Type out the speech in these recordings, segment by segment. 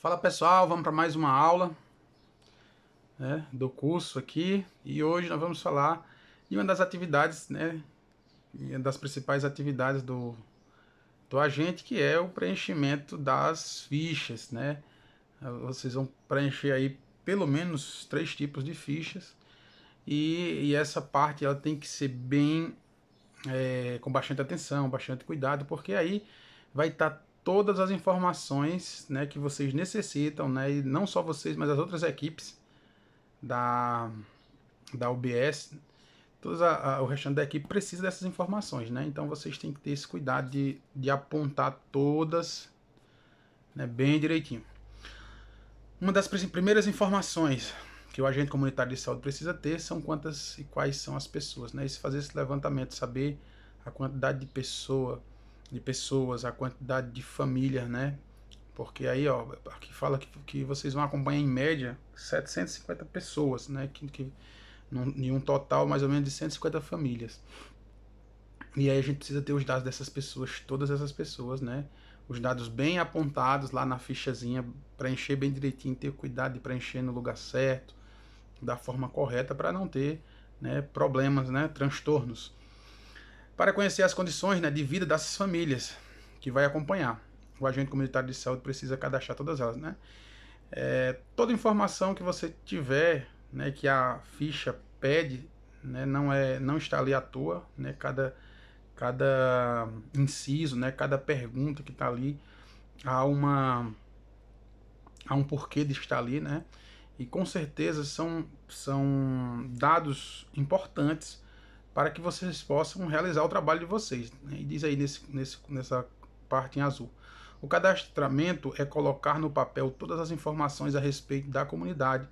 Fala pessoal, vamos para mais uma aula do curso aqui e hoje nós vamos falar de uma das atividades, uma das principais atividades do agente, que é o preenchimento das fichas, né? Vocês vão preencher aí pelo menos 3 tipos de fichas e essa parte ela tem que ser bem com bastante atenção, bastante cuidado, porque aí vai estar todas as informações, né, que vocês necessitam, né, e não só vocês, mas as outras equipes da UBS, o restante da equipe precisa dessas informações, né, então vocês têm que ter esse cuidado de apontar todas, né, bem direitinho. Uma das primeiras informações que o agente comunitário de saúde precisa ter são quantas e quais são as pessoas, né, e fazer esse levantamento, saber a quantidade de pessoas, a quantidade de famílias, né? Porque aí, ó, aqui fala que vocês vão acompanhar em média 750 pessoas, né? Em um total mais ou menos de 150 famílias. E aí a gente precisa ter os dados dessas pessoas, todas essas pessoas, né? Os dados bem apontados lá na fichazinha, preencher bem direitinho, ter cuidado de preencher no lugar certo, da forma correta, para não ter, né, problemas, né, transtornos. Para conhecer as condições, né, de vida dessas famílias que vai acompanhar. O agente comunitário de saúde precisa cadastrar todas elas, né? Toda informação que você tiver, né, que a ficha pede, né, não está ali à toa, né? Cada inciso, né, cada pergunta que está ali, há um porquê de estar ali, né? E com certeza são dados importantes para que vocês possam realizar o trabalho de vocês, né? E diz aí nessa parte em azul. O cadastramento é colocar no papel todas as informações a respeito da comunidade.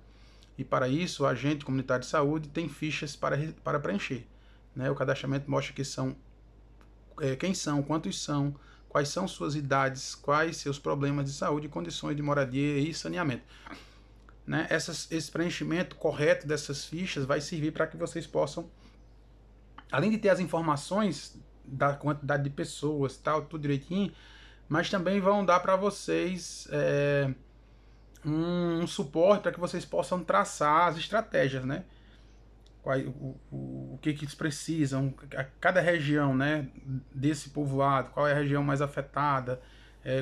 E para isso, o agente comunitário de saúde tem fichas para preencher, né? O cadastramento mostra quem são, quantos são, quais são suas idades, quais seus problemas de saúde, condições de moradia e saneamento. Né? Esse preenchimento correto dessas fichas vai servir para que vocês possam, além de ter as informações da quantidade de pessoas, tal, tudo direitinho, mas também vão dar para vocês um suporte para que vocês possam traçar as estratégias, né? O que eles precisam, cada região, né, desse povoado, qual é a região mais afetada,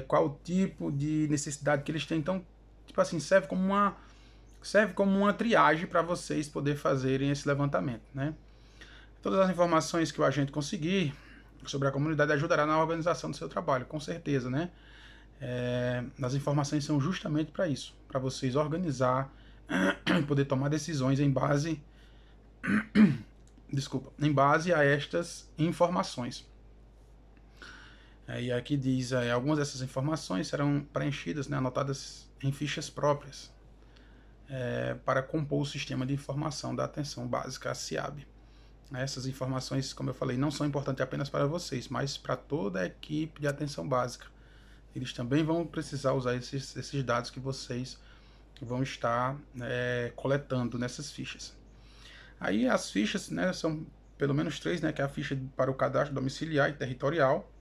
qual o tipo de necessidade que eles têm. Então, tipo assim, serve como uma triagem para vocês poderem fazerem esse levantamento, né? Todas as informações que o agente conseguir sobre a comunidade ajudará na organização do seu trabalho, com certeza, né? As informações são justamente para isso, para vocês organizar e poder tomar decisões em base a estas informações. E aqui diz, algumas dessas informações serão preenchidas, né, anotadas em fichas próprias, para compor o sistema de informação da atenção básica, a SIAB. Essas informações, como eu falei, não são importantes apenas para vocês, mas para toda a equipe de atenção básica. Eles também vão precisar usar esses dados que vocês vão estar coletando nessas fichas. Aí as fichas, né, são pelo menos 3, né, que é a ficha para o cadastro domiciliar e territorial,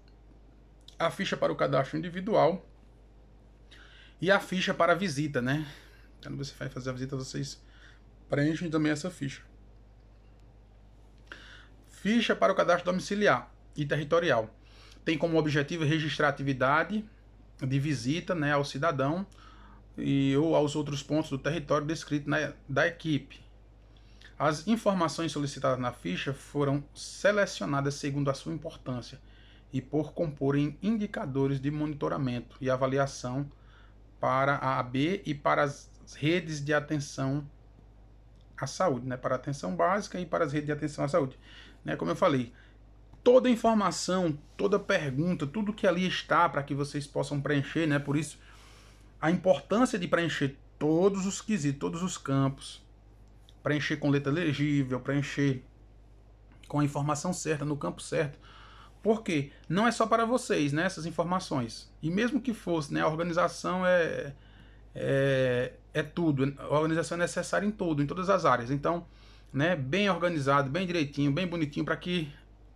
a ficha para o cadastro individual e a ficha para a visita, né? Quando você vai fazer a visita, vocês preenchem também essa ficha. Ficha para o cadastro domiciliar e territorial. Tem como objetivo registrar a atividade de visita, né, ao cidadão ou aos outros pontos do território descrito da equipe. As informações solicitadas na ficha foram selecionadas segundo a sua importância e por comporem indicadores de monitoramento e avaliação para a AB e para as redes de atenção à saúde, né? Para a atenção básica e para as redes de atenção à saúde. Né? Como eu falei, toda informação, toda pergunta, tudo que ali está para que vocês possam preencher, né? Por isso, a importância de preencher todos os quesitos, todos os campos, preencher com letra legível, preencher com a informação certa, no campo certo. Porque não é só para vocês, né, essas informações. E mesmo que fosse, né, a organização é tudo. A organização é necessária em tudo, em todas as áreas. Então, né, bem organizado, bem direitinho, bem bonitinho, para que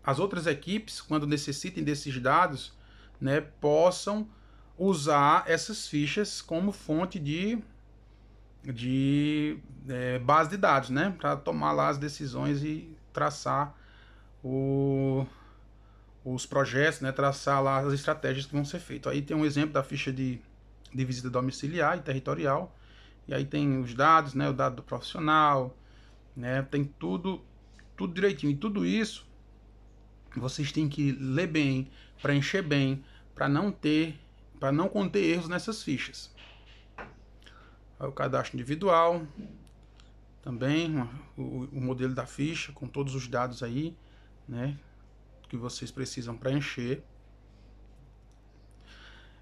as outras equipes, quando necessitem desses dados, né, possam usar essas fichas como fonte de base de dados, né? Para tomar lá as decisões e traçar os projetos, né? Traçar lá as estratégias que vão ser feitas. Aí tem um exemplo da ficha de visita domiciliar e territorial. E aí tem os dados, né? O dado do profissional, né? Tem tudo direitinho. E tudo isso vocês têm que ler bem, preencher bem, para não conter erros nessas fichas. Aí o cadastro individual, também o modelo da ficha com todos os dados aí, né, que vocês precisam preencher.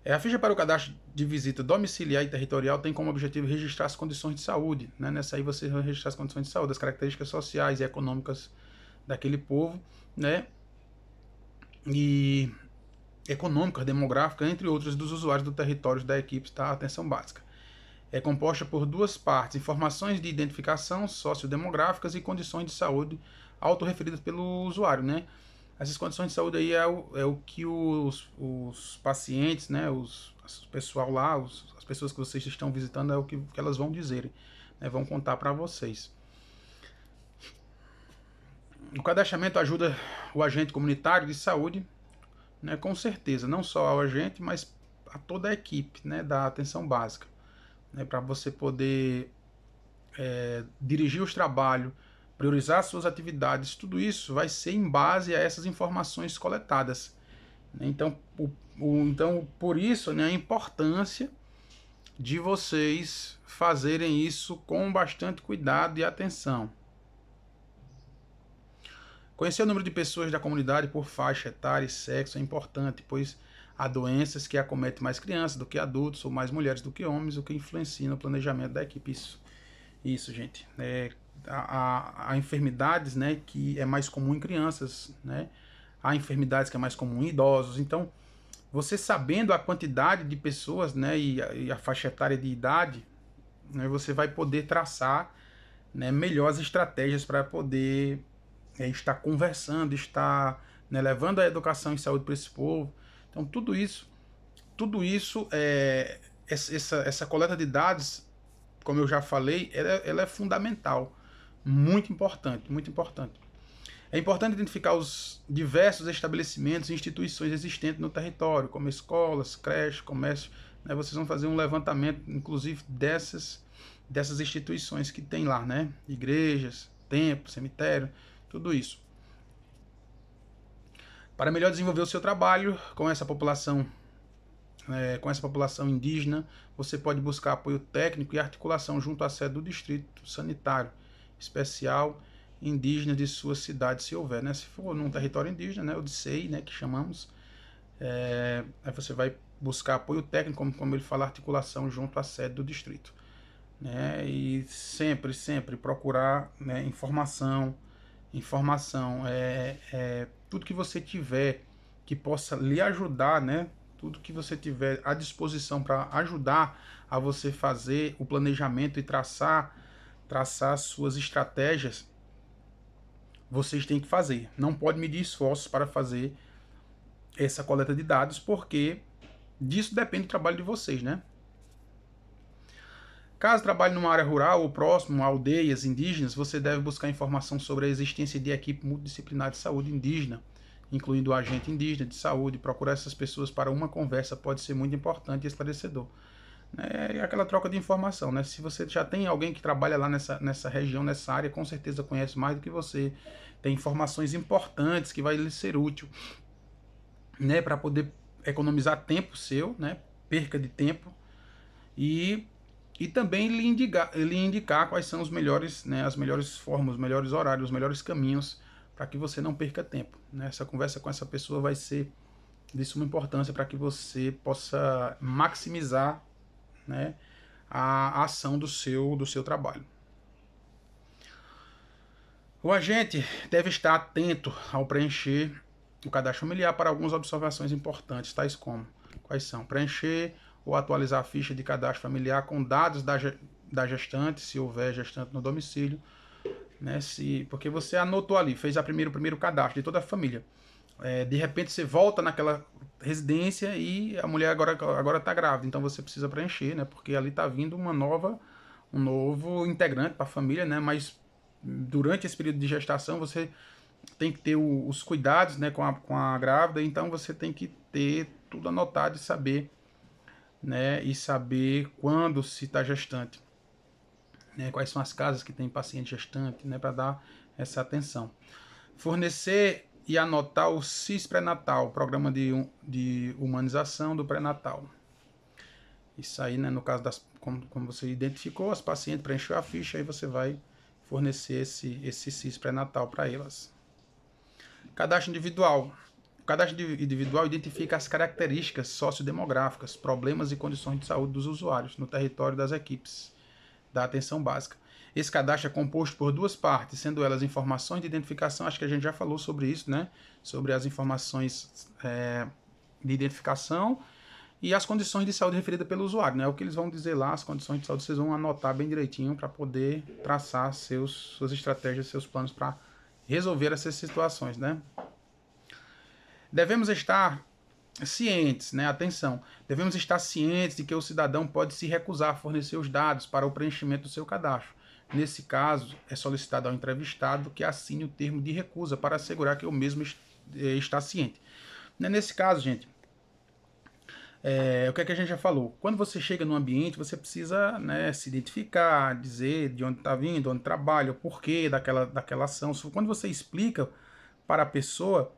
A ficha para o cadastro de visita domiciliar e territorial tem como objetivo registrar as condições de saúde, né? Nessa aí você vai registrar as condições de saúde, as características sociais e econômicas daquele povo, né? E econômicas, demográficas, entre outras, dos usuários do território da equipe da atenção básica. É composta por duas partes: informações de identificação sociodemográficas e condições de saúde autorreferidas pelo usuário, né? Essas condições de saúde aí é o que os pacientes, né, os pessoal lá, as pessoas que vocês estão visitando, é o que elas vão dizer, né, vão contar para vocês. O cadastramento ajuda o agente comunitário de saúde, né, com certeza, não só ao agente, mas a toda a equipe, né, da atenção básica, né, para você poder dirigir os trabalhos, priorizar suas atividades, tudo isso vai ser em base a essas informações coletadas. Então, por isso, né, a importância de vocês fazerem isso com bastante cuidado e atenção. Conhecer o número de pessoas da comunidade por faixa etária e sexo é importante, pois há doenças que acometem mais crianças do que adultos, ou mais mulheres do que homens, o que influencia no planejamento da equipe. Isso, gente. Há enfermidades, né, que é mais comum em crianças, né? Há enfermidades que é mais comum em idosos. Então, você sabendo a quantidade de pessoas, né, e a faixa etária de idade, né, você vai poder traçar, né, melhor as estratégias para poder estar conversando, estar, né, levando a educação e saúde para esse povo. Então, tudo isso essa coleta de dados, como eu já falei, ela é fundamental, muito importante, muito importante. É importante identificar os diversos estabelecimentos e instituições existentes no território, como escolas, creches, comércio, né? Vocês vão fazer um levantamento, inclusive, dessas instituições que tem lá, né? Igrejas, templos, cemitério, tudo isso. Para melhor desenvolver o seu trabalho com essa população indígena, você pode buscar apoio técnico e articulação junto à sede do Distrito Sanitário Especial Indígena de sua cidade, se houver, né? Se for num território indígena, né, o DICEI, né, que chamamos, aí você vai buscar apoio técnico, como ele fala, articulação junto à sede do distrito, né? E sempre procurar, né, informação, tudo que você tiver que possa lhe ajudar, né? Tudo que você tiver à disposição para ajudar a você fazer o planejamento e traçar suas estratégias, vocês têm que fazer. Não pode medir esforços para fazer essa coleta de dados, porque disso depende do trabalho de vocês, né? Caso trabalhe numa área rural ou próximo a aldeias indígenas, você deve buscar informação sobre a existência de equipe multidisciplinar de saúde indígena, incluindo o agente indígena de saúde. Procurar essas pessoas para uma conversa pode ser muito importante e esclarecedor. É aquela troca de informação, né? Se você já tem alguém que trabalha lá nessa região, nessa área, com certeza conhece mais do que você, tem informações importantes que vai lhe ser útil, né? Para poder economizar tempo seu, né? Perca de tempo, e também lhe indicar quais são os melhores, né? As melhores formas, os melhores horários, os melhores caminhos para que você não perca tempo, né? Essa conversa com essa pessoa vai ser de suma importância para que você possa maximizar, né, a ação do seu trabalho. O agente deve estar atento ao preencher o cadastro familiar para algumas observações importantes, tais como: quais são? Preencher ou atualizar a ficha de cadastro familiar com dados da gestante, se houver gestante no domicílio, né? Porque você anotou ali, fez o primeiro cadastro de toda a família. De repente você volta naquela residência e a mulher agora está grávida, então você precisa preencher, né? Porque ali está vindo um novo integrante para a família, né? Mas durante esse período de gestação você tem que ter os cuidados, né, com a grávida, então você tem que ter tudo anotado e saber, né? E saber quando se está gestante, né? Quais são as casas que tem paciente gestante, né? Para dar essa atenção. Fornecer e anotar o CIS pré-natal, Programa de Humanização do Pré-Natal. Isso aí, né, no caso como você identificou, as pacientes preencheu a ficha, aí você vai fornecer esse CIS pré-natal para elas. Cadastro individual. O cadastro individual identifica as características sociodemográficas, problemas e condições de saúde dos usuários no território das equipes da atenção básica. Esse cadastro é composto por duas partes, sendo elas informações de identificação, acho que a gente já falou sobre isso, né? Sobre as informações de identificação e as condições de saúde referidas pelo usuário, né? O que eles vão dizer lá, as condições de saúde, vocês vão anotar bem direitinho para poder traçar suas estratégias, seus planos para resolver essas situações, né? Devemos estar cientes, né? Atenção, devemos estar cientes de que o cidadão pode se recusar a fornecer os dados para o preenchimento do seu cadastro. Nesse caso, é solicitado ao entrevistado que assine o termo de recusa para assegurar que o mesmo está ciente. Nesse caso, gente, o que é que a gente já falou? Quando você chega no ambiente, você precisa, né, se identificar, dizer de onde está vindo, onde trabalha, o porquê daquela ação. Quando você explica para a pessoa,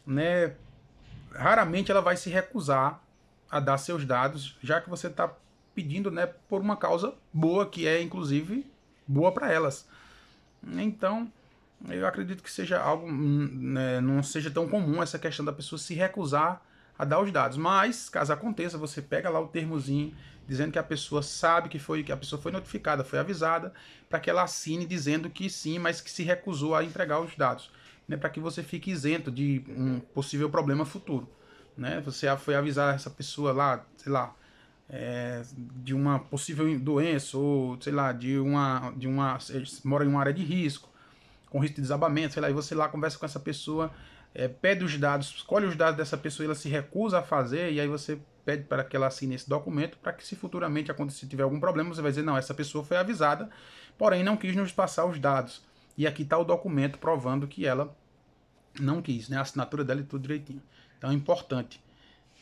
né, raramente ela vai se recusar a dar seus dados, já que você está pedindo, né, por uma causa boa, que é inclusive boa para elas. Então, eu acredito que seja algo, né, não seja tão comum essa questão da pessoa se recusar a dar os dados. Mas, caso aconteça, você pega lá o termozinho dizendo que a pessoa sabe que a pessoa foi notificada, foi avisada, para que ela assine dizendo que sim, mas que se recusou a entregar os dados, né, para que você fique isento de um possível problema futuro. Né? Você foi avisar essa pessoa lá, sei lá, de uma possível doença, ou sei lá, mora em uma área de risco, com risco de desabamento, sei lá, e você lá conversa com essa pessoa, pede os dados, escolhe os dados dessa pessoa e ela se recusa a fazer, e aí você pede para que ela assine esse documento, para que se futuramente acontecer, tiver algum problema, você vai dizer, não, essa pessoa foi avisada, porém não quis nos passar os dados. E aqui está o documento provando que ela não quis, né? A assinatura dela e tudo direitinho. Então é importante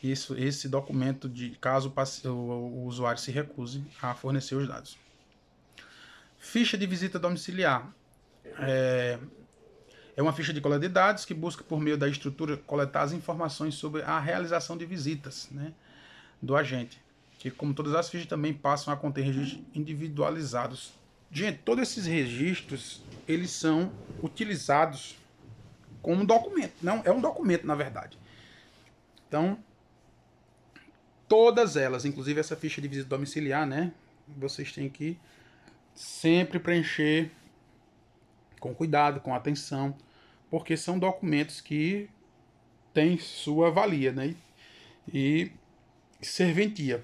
esse documento de caso o usuário se recuse a fornecer os dados. Ficha de visita domiciliar. É uma ficha de coleta de dados que busca, por meio da estrutura, coletar as informações sobre a realização de visitas, né, do agente. Que, como todas as fichas, também passam a conter registros individualizados. Gente, todos esses registros, eles são utilizados como um documento. Não, é um documento, na verdade. Então, todas elas, inclusive essa ficha de visita domiciliar, né, vocês têm que sempre preencher com cuidado, com atenção, porque são documentos que têm sua valia, né, e serventia.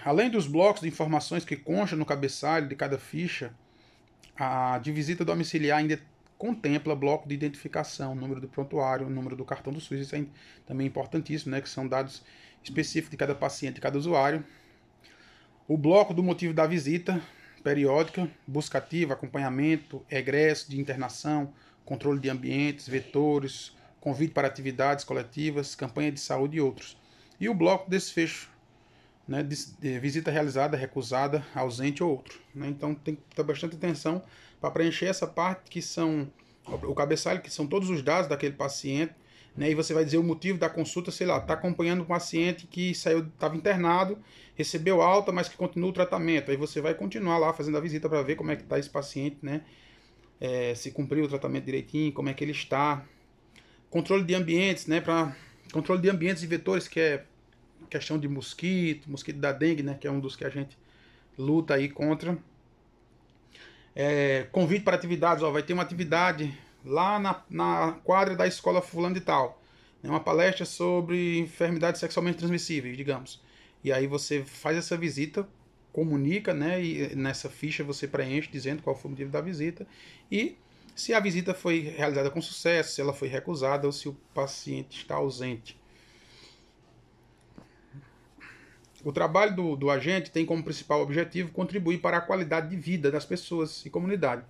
Além dos blocos de informações que constam no cabeçalho de cada ficha, a de visita domiciliar ainda contempla bloco de identificação, número do prontuário, número do cartão do SUS, isso é também importantíssimo, né, que são dados específicos de cada paciente, de cada usuário. O bloco do motivo da visita periódica, busca ativa, acompanhamento, egresso de internação, controle de ambientes, vetores, convite para atividades coletivas, campanha de saúde e outros. E o bloco de desfecho, né, de visita realizada, recusada, ausente ou outro. Né? Então tem que ter bastante atenção para preencher essa parte que são o cabeçalho, que são todos os dados daquele paciente, né? E você vai dizer o motivo da consulta, sei lá, está acompanhando um paciente que estava internado, recebeu alta, mas que continua o tratamento. Aí você vai continuar lá fazendo a visita para ver como é que está esse paciente, né? Se cumpriu o tratamento direitinho, como é que ele está. Controle de ambientes, né? Para controle de ambientes e vetores, que é questão de mosquito da dengue, né? Que é um dos que a gente luta aí contra. Convite para atividades, vai ter uma atividade lá na quadra da escola fulano de tal, né, uma palestra sobre enfermidades sexualmente transmissíveis, digamos. E aí você faz essa visita, comunica, né, e nessa ficha você preenche dizendo qual foi o motivo da visita, e se a visita foi realizada com sucesso, se ela foi recusada ou se o paciente está ausente. O trabalho do agente tem como principal objetivo contribuir para a qualidade de vida das pessoas e comunidade.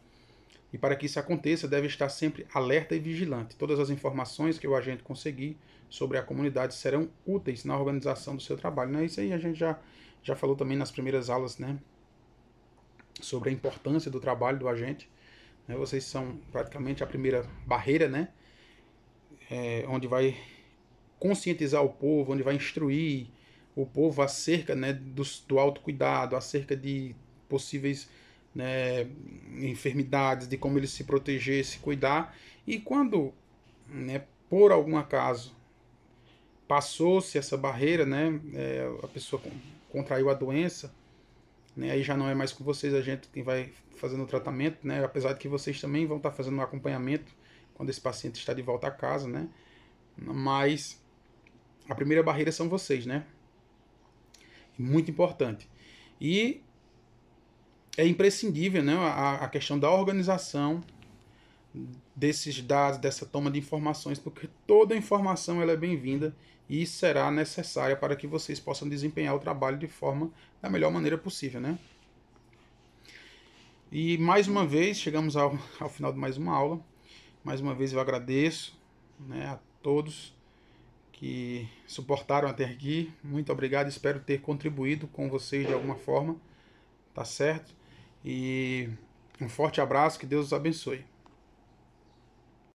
E para que isso aconteça, deve estar sempre alerta e vigilante. Todas as informações que o agente conseguir sobre a comunidade serão úteis na organização do seu trabalho. Né? Isso aí a gente já falou também nas primeiras aulas, né? Sobre a importância do trabalho do agente. Né? Vocês são praticamente a primeira barreira, né? Onde vai conscientizar o povo, onde vai instruir o povo acerca, né, do autocuidado, acerca de possíveis, né, enfermidades, de como ele se proteger, se cuidar. E quando, né, por algum acaso, passou-se essa barreira, né, a pessoa contraiu a doença, né, aí já não é mais com vocês, a gente quem vai fazendo o tratamento, né, apesar de que vocês também vão estar fazendo um acompanhamento quando esse paciente está de volta a casa, né, mas a primeira barreira são vocês, né, muito importante. E é imprescindível, né, a questão da organização desses dados, dessa toma de informações, porque toda informação ela é bem-vinda e será necessária para que vocês possam desempenhar o trabalho de forma da melhor maneira possível, né? E mais uma vez, chegamos ao final de mais uma aula. Mais uma vez eu agradeço, né, a todos que suportaram até aqui. Muito obrigado, espero ter contribuído com vocês de alguma forma, tá certo? E um forte abraço, que Deus os abençoe.